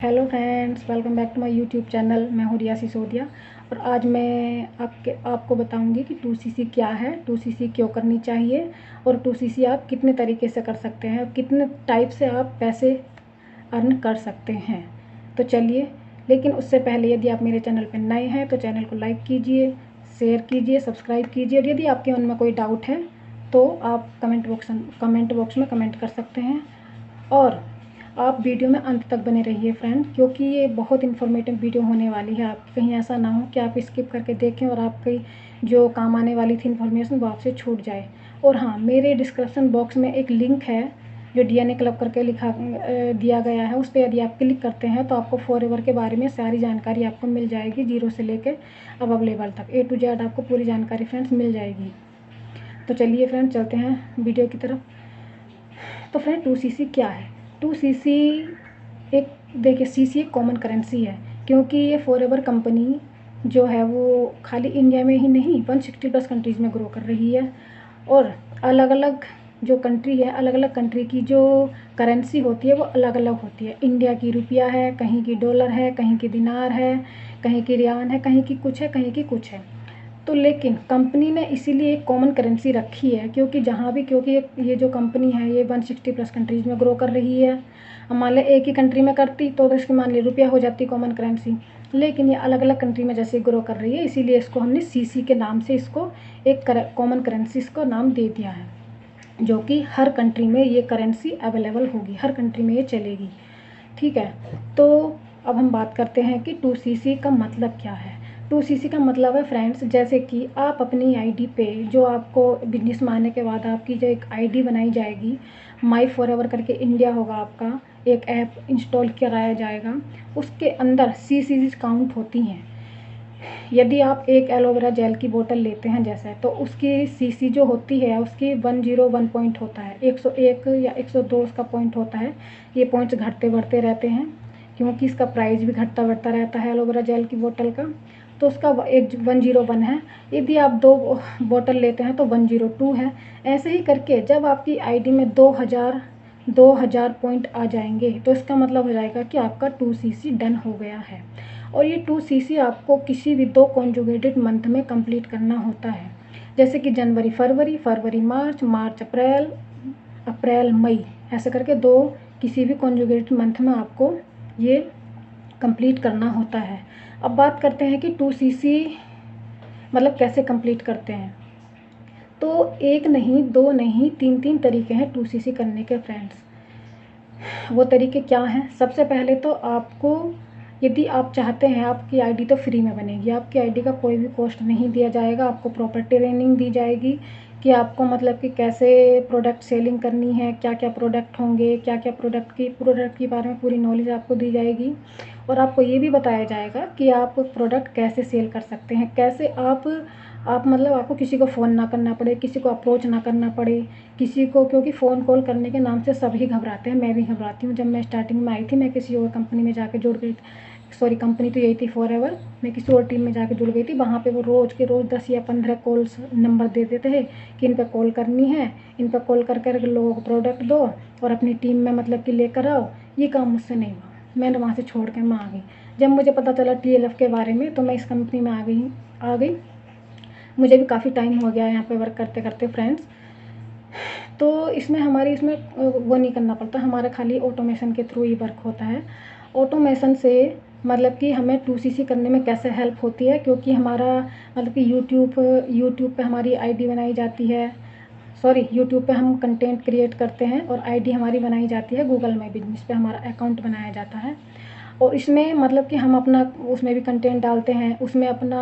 Hello friends, welcome back to my YouTube channel. मैं हूँ रिया सिसोदिया और आज मैं आपको बताऊंगी कि 2cc क्या है, 2cc क्यों करनी चाहिए और 2cc आप कितने तरीके से कर सकते हैं और कितने टाइप से आप पैसे अर्न कर सकते हैं। तो चलिए, लेकिन उससे पहले यदि आप मेरे चैनल पर नए हैं तो चैनल को लाइक कीजिए, शेयर कीजिए, सब्सक्राइब कीजिए और यदि आपके मन में कोई डाउट है तो आप कमेंट बॉक्स में कमेंट कर सकते हैं। और आप वीडियो में अंत तक बने रहिए फ्रेंड, क्योंकि ये बहुत इन्फॉर्मेटिव वीडियो होने वाली है। आप कहीं ऐसा ना हो कि आप स्किप करके देखें और आपकी जो काम आने वाली थी इन्फॉर्मेशन वो आपसे छूट जाए। और हाँ, मेरे डिस्क्रिप्शन बॉक्स में एक लिंक है जो DNA क्लब करके दिया गया है। उस पर यदि आप क्लिक करते हैं तो आपको फॉरएवर के बारे में सारी जानकारी आपको मिल जाएगी, जीरो से लेकर अब अवेलेबल तक A to Z आपको पूरी जानकारी फ्रेंड्स मिल जाएगी। तो चलिए फ्रेंड, चलते हैं वीडियो की तरफ। तो फ्रेंड, 2cc क्या है? 2cc एक, देखिए, सीसी एक कॉमन करेंसी है, क्योंकि ये फॉरएवर कंपनी जो है वो खाली इंडिया में ही नहीं 160+ कंट्रीज़ में ग्रो कर रही है। और अलग अलग जो कंट्री है, अलग अलग कंट्री की जो करेंसी होती है वो अलग अलग होती है। इंडिया की रुपया है, कहीं की डॉलर है, कहीं की दिनार है, कहीं की रियान है, कहीं की कुछ है, कहीं की कुछ है। तो लेकिन कंपनी ने इसीलिए एक कॉमन करेंसी रखी है, क्योंकि ये जो कंपनी है ये 160+ कंट्रीज़ में ग्रो कर रही है। अब मान लें एक ही कंट्री में करती तो इसकी मान ली रुपया हो जाती कॉमन करेंसी, लेकिन ये अलग अलग कंट्री में जैसे ग्रो कर रही है इसीलिए इसको हमने सीसी के नाम से इसको एक कॉमन करेंसी इसको नाम दे दिया है, जो कि हर कंट्री में ये करेंसी अवेलेबल होगी, हर कंट्री में ये चलेगी। ठीक है, तो अब हम बात करते हैं कि 2cc का मतलब क्या है। 2cc का मतलब है फ्रेंड्स, जैसे कि आप अपनी आईडी पे, जो आपको बिजनेस में आने के बाद आपकी जो एक आईडी बनाई जाएगी, माई फॉरएवर करके इंडिया होगा आपका, एक ऐप इंस्टॉल कराया जाएगा, उसके अंदर सीसी काउंट होती हैं। यदि आप एक एलोवेरा जेल की बोतल लेते हैं जैसे, तो उसकी सीसी जो होती है उसकी 101 पॉइंट होता है, 101 या 102 उसका पॉइंट होता है। ये पॉइंट्स घटते बढ़ते रहते हैं क्योंकि इसका प्राइस भी घटता बढ़ता रहता है एलोवेरा जेल की बोतल का। तो उसका एक 101 है। यदि आप 2 बोतल लेते हैं तो 102 है। ऐसे ही करके जब आपकी आईडी में 2000 पॉइंट आ जाएंगे तो इसका मतलब हो जाएगा कि आपका 2cc डन हो गया है। और ये 2cc आपको किसी भी 2 कॉन्जुगेटेड मंथ में कंप्लीट करना होता है, जैसे कि जनवरी फरवरी, फरवरी मार्च, मार्च अप्रैल, अप्रैल मई, ऐसे करके 2 किसी भी कॉन्जुगेटेड मंथ में आपको ये कंप्लीट करना होता है। अब बात करते हैं कि 2cc मतलब कैसे कंप्लीट करते हैं। तो एक नहीं, 2 नहीं, 3 तरीके हैं 2cc करने के फ्रेंड्स। वो तरीके क्या हैं? सबसे पहले तो आपको, यदि आप चाहते हैं, आपकी आईडी तो फ्री में बनेगी, आपकी आईडी का कोई भी कॉस्ट नहीं दिया जाएगा, आपको प्रॉपर ट्रेनिंग दी जाएगी कि आपको मतलब कि कैसे प्रोडक्ट सेलिंग करनी है, क्या क्या प्रोडक्ट होंगे, क्या क्या प्रोडक्ट के बारे में पूरी नॉलेज आपको दी जाएगी। और आपको ये भी बताया जाएगा कि आप प्रोडक्ट कैसे सेल कर सकते हैं, कैसे आप मतलब आपको किसी को फ़ोन ना करना पड़े, किसी को अप्रोच ना करना पड़े किसी को, क्योंकि फ़ोन कॉल करने के नाम से सभी घबराते हैं, मैं भी घबराती हूँ। जब मैं स्टार्टिंग में आई थी, मैं किसी और कंपनी में जाके जुड़ गई, सॉरी कंपनी तो यही थी फॉरएवर, मैं किसी और टीम में जाके जुड़ गई थी। वहाँ पे वो रोज़ के रोज़ 10 या 15 कॉल्स नंबर दे देते हैं कि इन पर कॉल करनी है, इन पर कॉल कर कर लोगों को प्रोडक्ट दो और अपनी टीम में मतलब कि लेकर आओ। ये काम मुझसे नहीं हुआ, मैंने वहाँ से छोड़ के मैं आ गई। जब मुझे पता चला TLF के बारे में तो मैं इस कंपनी में आ गई। मुझे भी काफ़ी टाइम हो गया यहाँ पे वर्क करते करते फ्रेंड्स। तो इसमें वो नहीं करना पड़ता, हमारा खाली ऑटोमेशन के थ्रू ही वर्क होता है। ऑटोमेशन से मतलब कि हमें 2cc करने में कैसे हेल्प होती है, क्योंकि हमारा मतलब कि यूट्यूब पे हमारी आईडी बनाई जाती है, सॉरी यूट्यूब पे हम कंटेंट क्रिएट करते हैं और आईडी हमारी बनाई जाती है गूगल माई बिजनेस पे, हमारा अकाउंट बनाया जाता है। और इसमें मतलब कि हम अपना उसमें भी कंटेंट डालते हैं, उसमें अपना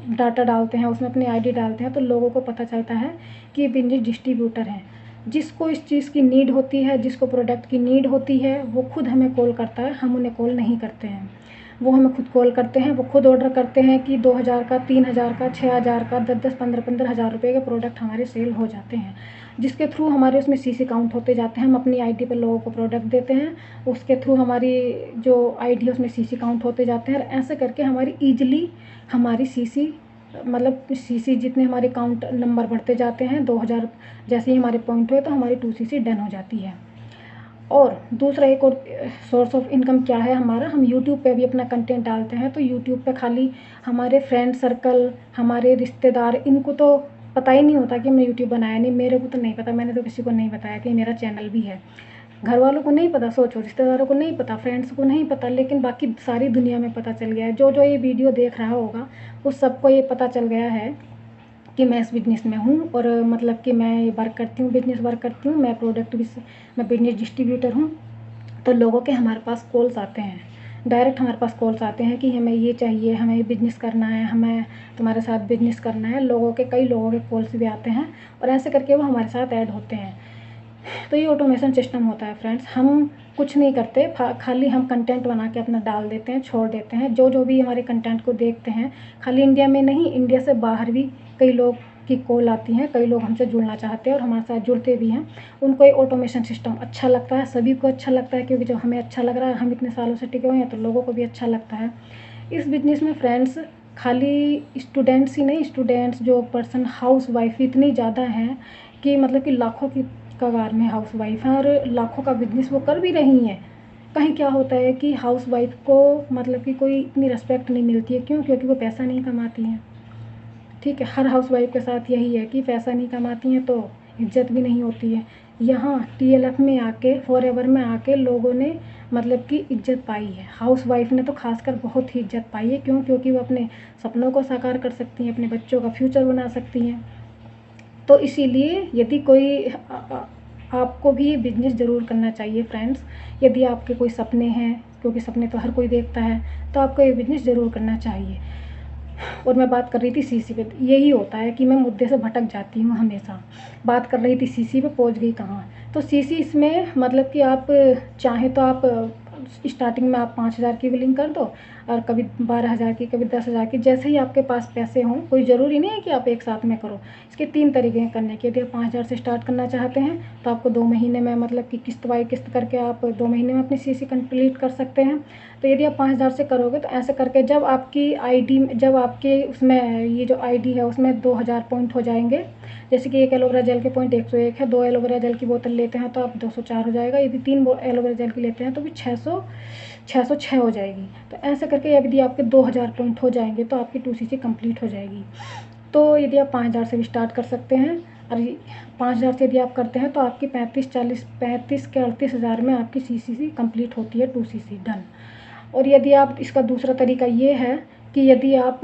डाटा डालते हैं, उसमें अपनी आईडी डालते हैं, तो लोगों को पता चलता है कि ये बिजनेस डिस्ट्रीब्यूटर हैं। जिसको इस चीज़ की नीड होती है, जिसको प्रोडक्ट की नीड होती है, वो खुद हमें कॉल करता है, हम उन्हें कॉल नहीं करते हैं। वो हमें खुद कॉल करते हैं, वो खुद ऑर्डर करते हैं कि 2000 का, 3000 का, 6000 का, 10-10, 15-15 हज़ार रुपये के प्रोडक्ट हमारे सेल हो जाते हैं, जिसके थ्रू हमारे उसमें सीसी काउंट होते जाते हैं। हम अपनी आईडी पर लोगों को प्रोडक्ट देते हैं, उसके थ्रू हमारी जो आईडी है उसमें सीसी काउंट होते जाते हैं। और ऐसे करके हमारी ईजिली हमारी सीसी मतलब सीसी जितने हमारे काउंट नंबर बढ़ते जाते हैं, 2000 जैसे ही हमारे पॉइंट हुए तो हमारी 2cc डन हो जाती है। और दूसरा एक और सोर्स ऑफ इनकम क्या है हमारा, हम यूट्यूब पे भी अपना कंटेंट डालते हैं। तो यूट्यूब पे खाली हमारे फ्रेंड सर्कल, हमारे रिश्तेदार, इनको तो पता ही नहीं होता कि हमने यूट्यूब बनाया। नहीं, मेरे को तो नहीं पता, मैंने तो किसी को नहीं बताया कि मेरा चैनल भी है। घर वालों को नहीं पता, सोचो, रिश्तेदारों को नहीं पता, फ्रेंड्स को नहीं पता, लेकिन बाकी सारी दुनिया में पता चल गया है। जो जो ये वीडियो देख रहा होगा उस सबको ये पता चल गया है कि मैं इस बिज़नेस में हूँ, और मतलब कि मैं वर्क करती हूँ, बिज़नेस वर्क करती हूँ, मैं प्रोडक्ट भी, मैं बिज़नेस डिस्ट्रीब्यूटर हूँ। तो लोगों के हमारे पास कॉल्स आते हैं, डायरेक्ट हमारे पास कॉल्स आते हैं कि हमें ये चाहिए, हमें ये बिज़नेस करना है, हमें तुम्हारे साथ बिज़नेस करना है। कई लोगों के कॉल्स भी आते हैं, और ऐसे करके वो हमारे साथ ऐड होते हैं। तो ये ऑटोमेशन सिस्टम होता है फ्रेंड्स। हम कुछ नहीं करते, खाली हम कंटेंट बना के अपना डाल देते हैं, छोड़ देते हैं। जो जो भी हमारे कंटेंट को देखते हैं, खाली इंडिया में नहीं, इंडिया से बाहर भी कई लोग की कॉल आती हैं, कई लोग हमसे जुड़ना चाहते हैं और हमारे साथ जुड़ते भी हैं। उनको ये ऑटोमेशन सिस्टम अच्छा लगता है, सभी को अच्छा लगता है, क्योंकि जब हमें अच्छा लग रहा है, हम इतने सालों से टिके हुए हैं, तो लोगों को भी अच्छा लगता है। इस बिज़नेस में फ्रेंड्स खाली स्टूडेंट्स ही नहीं, स्टूडेंट्स जो पर्सन हाउस वाइफ इतनी ज़्यादा हैं कि मतलब कि लाखों की कगार में हाउस वाइफ हैं, और लाखों का बिजनेस वो कर भी रही हैं। कहीं क्या होता है कि हाउस वाइफ को मतलब कि कोई इतनी रिस्पेक्ट नहीं मिलती है। क्यों? क्योंकि वो पैसा नहीं कमाती हैं। ठीक है, हर हाउस वाइफ के साथ यही है कि पैसा नहीं कमाती हैं तो इज्जत भी नहीं होती है। यहाँ TLF में आके, फॉरएवर में आके लोगों ने मतलब कि इज्जत पाई है। हाउस वाइफ ने तो खासकर बहुत ही इज्जत पाई है। क्यों? क्योंकि वो अपने सपनों को साकार कर सकती हैं, अपने बच्चों का फ्यूचर बना सकती हैं। तो इसीलिए यदि कोई आपको भी बिजनेस ज़रूर करना चाहिए फ्रेंड्स। यदि आपके कोई सपने हैं, क्योंकि सपने तो हर कोई देखता है, तो आपको ये बिजनेस ज़रूर करना चाहिए। और मैं बात कर रही थी सीसी पे। यही होता है कि मैं मुद्दे से भटक जाती हूँ हमेशा। बात कर रही थी सीसी पे, पहुँच गई कहाँ। तो सीसी इसमें मतलब कि आप चाहें तो आप स्टार्टिंग में आप 5,000 की बिलिंग कर दो, और कभी 12,000 की, कभी 10,000 की, जैसे ही आपके पास पैसे हों। कोई ज़रूरी नहीं है कि आप एक साथ में करो। इसके 3 तरीके हैं करने के। यदि आप 5,000 से स्टार्ट करना चाहते हैं तो आपको 2 महीने में मतलब कि किस्त बाई किस्त करके आप 2 महीने में अपनी सीसी कंप्लीट कर सकते हैं। तो यदि आप 5,000 से करोगे तो ऐसे करके जब आपकी आईडी, जब आपके उसमें ये जो आईडी है उसमें 2,000 पॉइंट हो जाएंगे। जैसे कि एक एलोवेरा जेल के पॉइंट 101 है, 2 एलोवेरा जेल की बोतल लेते हैं तो आप 204 हो जाएगा। यदि 3 एलोवेरा जेल की लेते हैं तो भी 606 हो जाएगी। तो ऐसे करके यदि आपके 2,000 पॉइंट हो जाएंगे तो आपकी 2CC कंप्लीट हो जाएगी। तो यदि आप 5,000 से भी स्टार्ट कर सकते हैं, और 5,000 से यदि आप करते हैं तो आपकी 35 के 38,000 में आपकी CCC कंप्लीट होती है, 2CC डन। और यदि आप, इसका दूसरा तरीका ये है कि यदि आप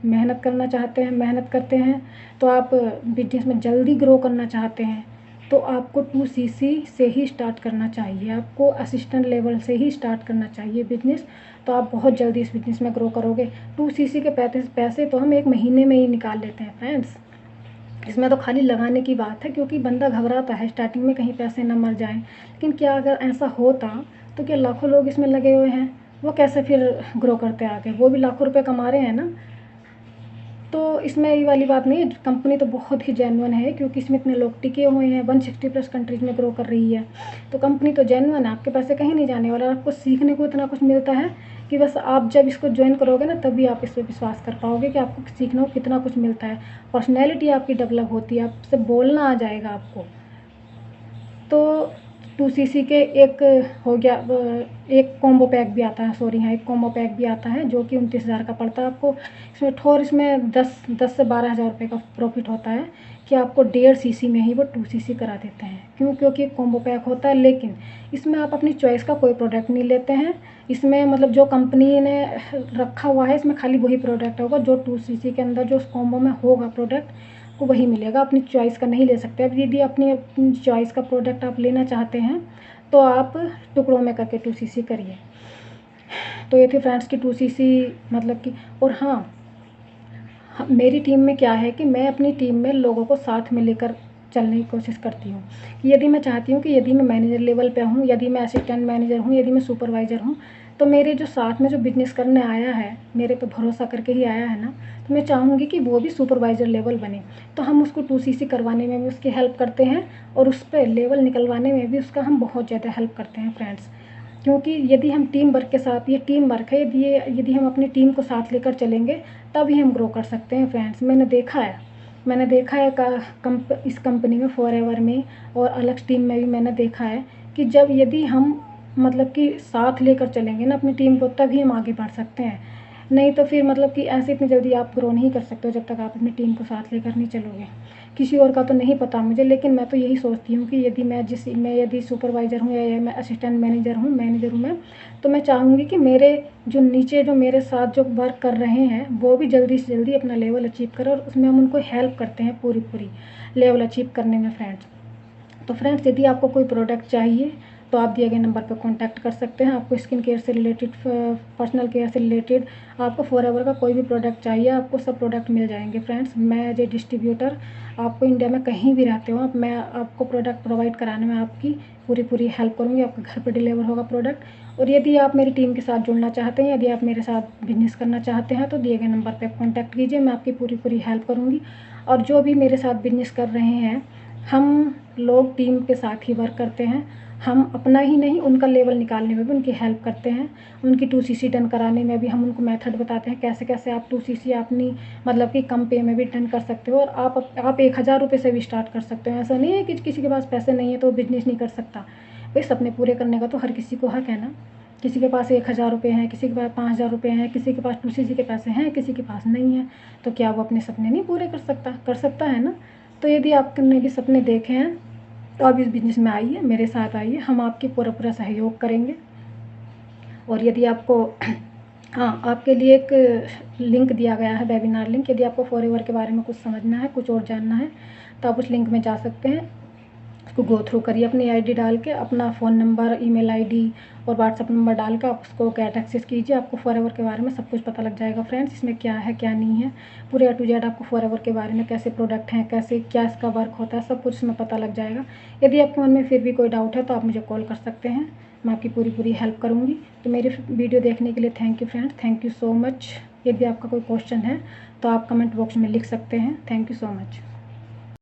मेहनत करना चाहते हैं, मेहनत करते हैं, तो आप बिजनेस में जल्दी ग्रो करना चाहते हैं, तो आपको 2CC से ही स्टार्ट करना चाहिए। आपको असिस्टेंट लेवल से ही स्टार्ट करना चाहिए बिजनेस। तो आप बहुत जल्दी इस बिजनेस में ग्रो करोगे। 2CC के पैसे तो हम 1 महीने में ही निकाल लेते हैं फ्रेंड्स। इसमें तो खाली लगाने की बात है, क्योंकि बंदा घबराता है स्टार्टिंग में कहीं पैसे ना मर जाएं। लेकिन क्या अगर ऐसा होता तो क्या लाखों लोग इसमें लगे हुए हैं, वो कैसे फिर ग्रो करते आगे? वो भी लाखों रुपए कमा रहे हैं ना। तो इसमें ये वाली बात नहीं है। कंपनी तो बहुत ही जेन्युइन है, क्योंकि इसमें इतने लोग टिके हुए हैं, 160+ कंट्रीज़ में ग्रो कर रही है। तो कंपनी तो जेन्युइन है, आपके पैसे कहीं नहीं जाने वाला। आपको सीखने को इतना कुछ मिलता है कि बस आप जब इसको ज्वाइन करोगे ना, तभी आप इस पर विश्वास कर पाओगे कि आपको सीखने को कितना कुछ मिलता है। पर्सनैलिटी आपकी डेवलप होती है, आपसे बोलना आ जाएगा आपको। तो 2CC के एक हो गया, एक कॉम्बो पैक भी आता है, सॉरी हाँ, एक कॉम्बो पैक भी आता है जो कि 29,000 का पड़ता है आपको। इसमें ठोर, इसमें 10 से 12,000 रुपये का प्रॉफिट होता है कि आपको 1.5 CC में ही वो 2CC करा देते हैं। क्यों? क्योंकि एक कॉम्बो पैक होता है। लेकिन इसमें आप अपनी चॉइस का कोई प्रोडक्ट नहीं लेते हैं। इसमें मतलब जो कंपनी ने रखा हुआ है, इसमें खाली वही प्रोडक्ट होगा जो 2CC के अंदर जो उस कॉम्बो में होगा प्रोडक्ट, को वही मिलेगा। अपनी चॉइस का नहीं ले सकते। अब यदि अपनी चॉइस का प्रोडक्ट आप लेना चाहते हैं तो आप टुकड़ों में करके 2CC करिए। तो ये थी फ्रेंड्स की 2CC मतलब कि। और हाँ, मेरी टीम में क्या है कि मैं अपनी टीम में लोगों को साथ में लेकर चलने की कोशिश करती हूँ। कि यदि मैं चाहती हूँ कि यदि मैं मैनेजर लेवल पे हूँ, यदि मैं असिस्टेंट मैनेजर हूँ, यदि मैं सुपरवाइज़र हूँ, तो मेरे जो साथ में जो बिज़नेस करने आया है, मेरे पे भरोसा करके ही आया है ना, तो मैं चाहूँगी कि वो भी सुपरवाइज़र लेवल बने। तो हम उसको 2CC करवाने में भी उसकी हेल्प करते हैं, और उस पर लेवल निकलवाने में भी उसका हम बहुत ज़्यादा हेल्प करते हैं फ्रेंड्स। क्योंकि यदि हम टीम वर्क के साथ, ये टीम वर्क है, यदि हम अपनी टीम को साथ लेकर चलेंगे तभी हम ग्रो कर सकते हैं फ्रेंड्स। मैंने देखा है इस कंपनी में, फॉरएवर में और अलग टीम में भी मैंने देखा है कि जब यदि हम मतलब कि साथ लेकर चलेंगे ना अपनी टीम को, तभी हम आगे बढ़ सकते हैं। नहीं तो फिर मतलब कि ऐसे इतनी जल्दी आप ग्रो नहीं कर सकते हो जब तक आप अपनी टीम को साथ लेकर नहीं चलोगे। किसी और का तो नहीं पता मुझे, लेकिन मैं तो यही सोचती हूँ कि यदि मैं यदि सुपरवाइज़र हूँ या मैं असिस्टेंट मैनेजर हूँ मैं, तो मैं चाहूँगी कि मेरे जो नीचे जो मेरे साथ जो वर्क कर रहे हैं वो भी जल्दी से जल्दी अपना लेवल अचीव करें, और उसमें हम उनको हेल्प करते हैं पूरी लेवल अचीव करने में फ्रेंड्स। तो फ्रेंड्स, यदि आपको कोई प्रोडक्ट चाहिए तो आप दिए गए नंबर पर कॉन्टैक्ट कर सकते हैं। आपको स्किन केयर से रिलेटेड, पर्सनल केयर से रिलेटेड, आपको फॉरएवर का कोई भी प्रोडक्ट चाहिए, आपको सब प्रोडक्ट मिल जाएंगे फ्रेंड्स। मैं एज ए डिस्ट्रीब्यूटर, आपको इंडिया में कहीं भी रहते हो मैं आपको प्रोडक्ट प्रोवाइड कराने में आपकी पूरी हेल्प करूँगी। आपके घर पर डिलीवर होगा प्रोडक्ट। और यदि आप मेरी टीम के साथ जुड़ना चाहते हैं, यदि आप मेरे साथ बिजनेस करना चाहते हैं, तो दिए गए नंबर पर कॉन्टैक्ट कीजिए, मैं आपकी पूरी हेल्प करूँगी। और जो भी मेरे साथ बिजनेस कर रहे हैं, हम लोग टीम के साथ ही वर्क करते हैं। हम अपना ही नहीं, उनका लेवल निकालने में भी उनकी हेल्प करते हैं। उनकी 2CC डन कराने में भी हम उनको मेथड बताते हैं कैसे कैसे आप 2CC अपनी मतलब कि कम पे में भी डन कर सकते हो। और आप 1000 रुपये से भी स्टार्ट कर सकते हो। ऐसा नहीं है कि किसी के पास पैसे नहीं है तो बिजनेस नहीं कर सकता। भाई, सपने पूरे करने का तो हर किसी को हक है ना। किसी के पास 1000 रुपये हैं, किसी के पास 5000 रुपये हैं, किसी के पास 2CC के पैसे हैं, किसी के पास नहीं है। तो क्या वो अपने सपने नहीं पूरे कर सकता है ना। तो यदि आपने भी सपने देखे हैं तो आप इस बिज़नेस में आइए, मेरे साथ आइए, हम आपकी पूरा सहयोग करेंगे। और यदि आपको हाँ, आपके लिए एक लिंक दिया गया है, वेबिनार लिंक। यदि आपको फॉरएवर के बारे में कुछ समझना है, कुछ और जानना है, तो आप उस लिंक में जा सकते हैं। उसको गो थ्रू करिए, अपनी आईडी डाल के, अपना फ़ोन नंबर, ईमेल आईडी और व्हाट्सअप नंबर डाल के आप उसको गेट एक्सेस कीजिए। आपको फॉरएवर के बारे में सब कुछ पता लग जाएगा फ्रेंड्स। इसमें क्या है क्या नहीं है, पूरे A to Z आपको फॉरएवर के बारे में, कैसे प्रोडक्ट हैं, कैसे क्या इसका वर्क होता है, सब कुछ इसमें पता लग जाएगा। यदि आपके मन में फिर भी कोई डाउट है तो आप मुझे कॉल कर सकते हैं, मैं आपकी पूरी हेल्प करूँगी। तो मेरी वीडियो देखने के लिए thank you friends, thank you so much. यदि आपका कोई क्वेश्चन है तो आप कमेंट बॉक्स में लिख सकते हैं। Thank you so much.